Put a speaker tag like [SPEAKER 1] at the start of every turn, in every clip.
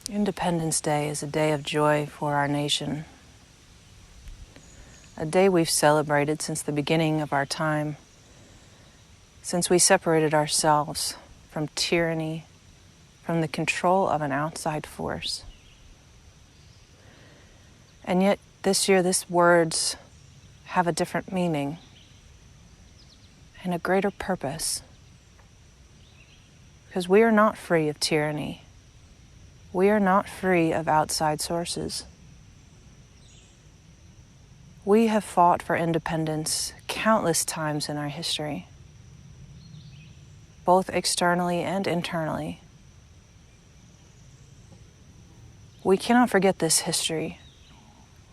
[SPEAKER 1] Independence Day is a day of joy for our nation, a day we've celebrated since the beginning of our time, since we separated ourselves from tyranny, from the control of an outside force. And yet this year, these words have a different meaning and a greater purpose, because we are not free of tyranny. We are not free of outside sources. We have fought for independence countless times in our history, both externally and internally. We cannot forget this history.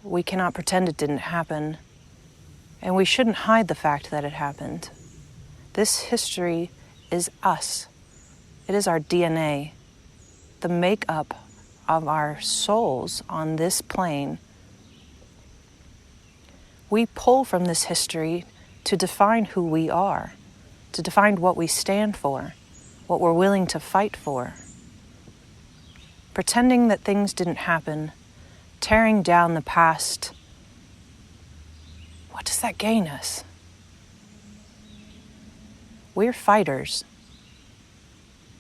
[SPEAKER 1] We cannot pretend it didn't happen, and we shouldn't hide the fact that it happened. This history is us. It is our DNA. The makeup of our souls on this plane. We pull from this history to define who we are, to define what we stand for, what we're willing to fight for. Pretending that things didn't happen, tearing down the past, what does that gain us? We're fighters.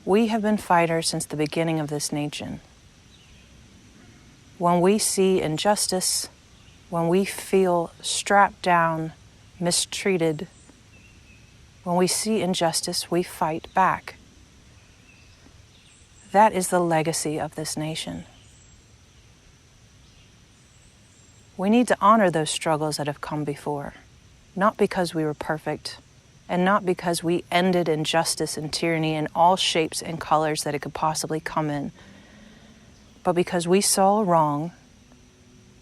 [SPEAKER 1] We have been fighters since the beginning of this nation. When we see injustice, when we feel strapped down, mistreated, when we see injustice, we fight back. That is the legacy of this nation. We need to honor those struggles that have come before, not because we were perfect, and not because we ended injustice and tyranny in all shapes and colors that it could possibly come in, but because we saw wrong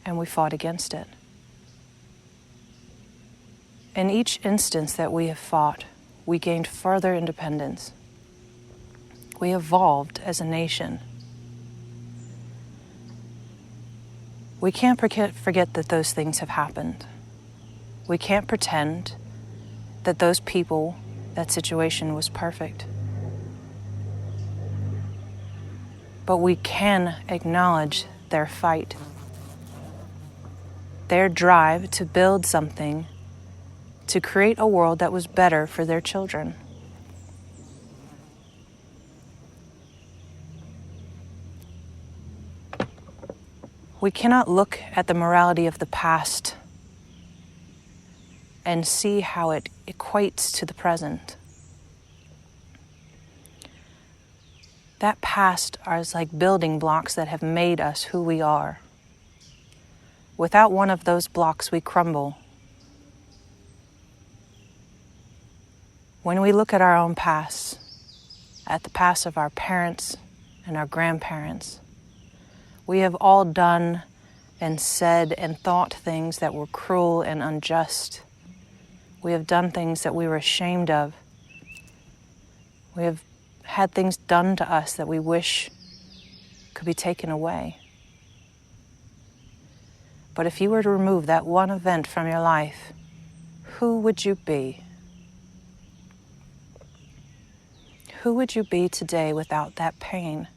[SPEAKER 1] and we fought against it. In each instance that we have fought, we gained further independence. We evolved as a nation. We can't forget that those things have happened. We can't pretend that those people, that situation was perfect. But we can acknowledge their fight, their drive to build something, to create a world that was better for their children. We cannot look at the morality of the past and see how it equates to the present. That past is like building blocks that have made us who we are. Without one of those blocks, we crumble. When we look at our own past, at the past of our parents and our grandparents, we have all done and said and thought things that were cruel and unjust. We have done things that we were ashamed of. We have had things done to us that we wish could be taken away. But if you were to remove that one event from your life, who would you be? Who would you be today without that pain?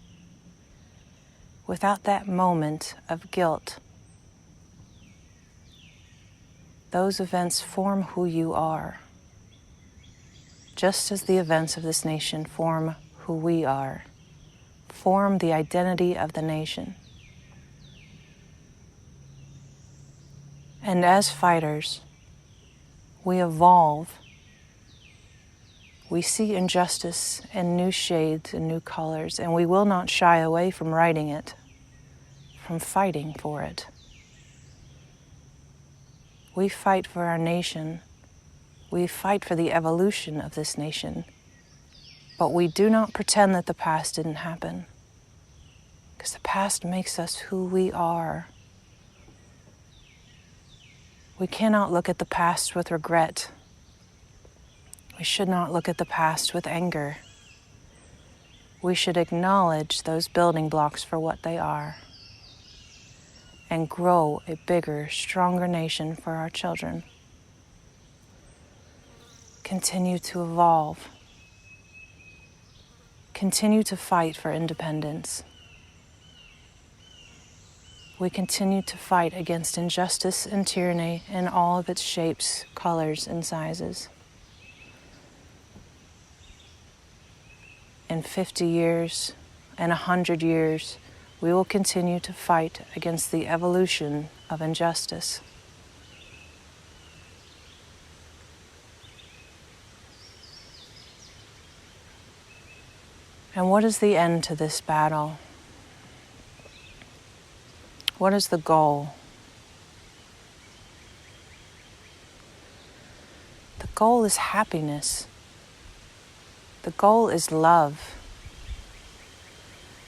[SPEAKER 1] Without that moment of guilt? Those events form who you are, just as the events of this nation form who we are, form the identity of the nation. And as fighters, we evolve. We see injustice in new shades and new colors, and we will not shy away from righting it, from fighting for it. We fight for our nation. We fight for the evolution of this nation. But we do not pretend that the past didn't happen, because the past makes us who we are. We cannot look at the past with regret. We should not look at the past with anger. We should acknowledge those building blocks for what they are and grow a bigger, stronger nation for our children. Continue to evolve. Continue to fight for independence. we continue to fight against injustice and tyranny in all of its shapes, colors, and sizes. In 50 years and 100 years, we will continue to fight against the evolution of injustice. And what is the end to this battle? What is the goal? The goal is happiness. The goal is love.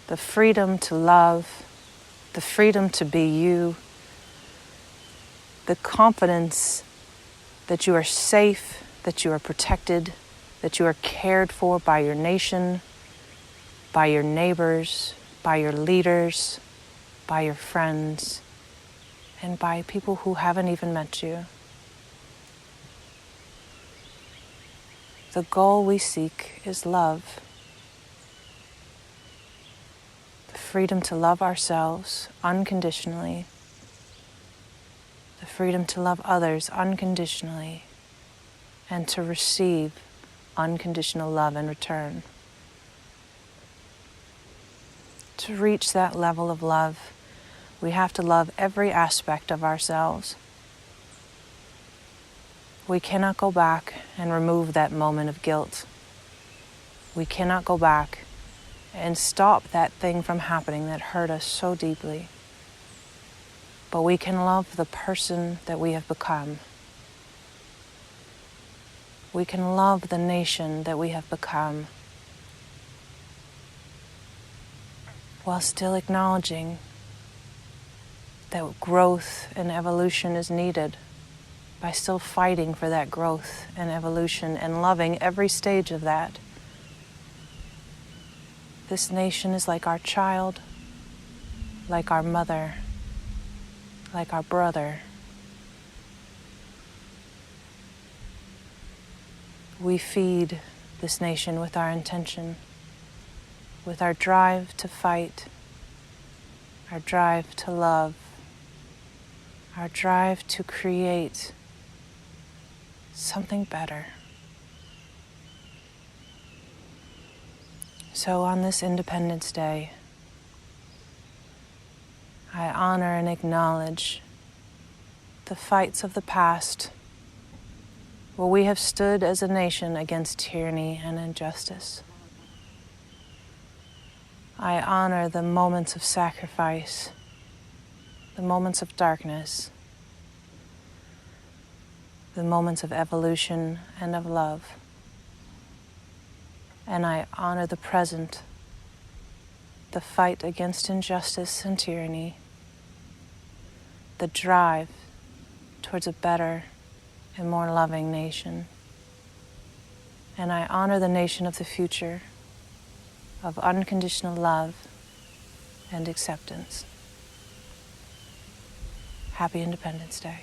[SPEAKER 1] The freedom to love, the freedom to be you, the confidence that you are safe, that you are protected, that you are cared for by your nation, by your neighbors, by your leaders, by your friends, and by people who haven't even met you. The goal we seek is love. The freedom to love ourselves unconditionally. The freedom to love others unconditionally. And to receive unconditional love in return. To reach that level of love, we have to love every aspect of ourselves. We cannot go back and remove that moment of guilt. We cannot go back and stop that thing from happening that hurt us so deeply. But we can love the person that we have become. We can love the nation that we have become, while still acknowledging that growth and evolution is needed, by still fighting for that growth and evolution and loving every stage of that. This nation is like our child, like our mother, like our brother. We feed this nation with our intention, with our drive to fight, our drive to love, our drive to create something better. So on this Independence Day, I honor and acknowledge the fights of the past, where we have stood as a nation against tyranny and injustice. I honor the moments of sacrifice, the moments of darkness, the moments of evolution and of love. And I honor the present, the fight against injustice and tyranny, the drive towards a better and more loving nation. And I honor the nation of the future, of unconditional love and acceptance. Happy Independence Day.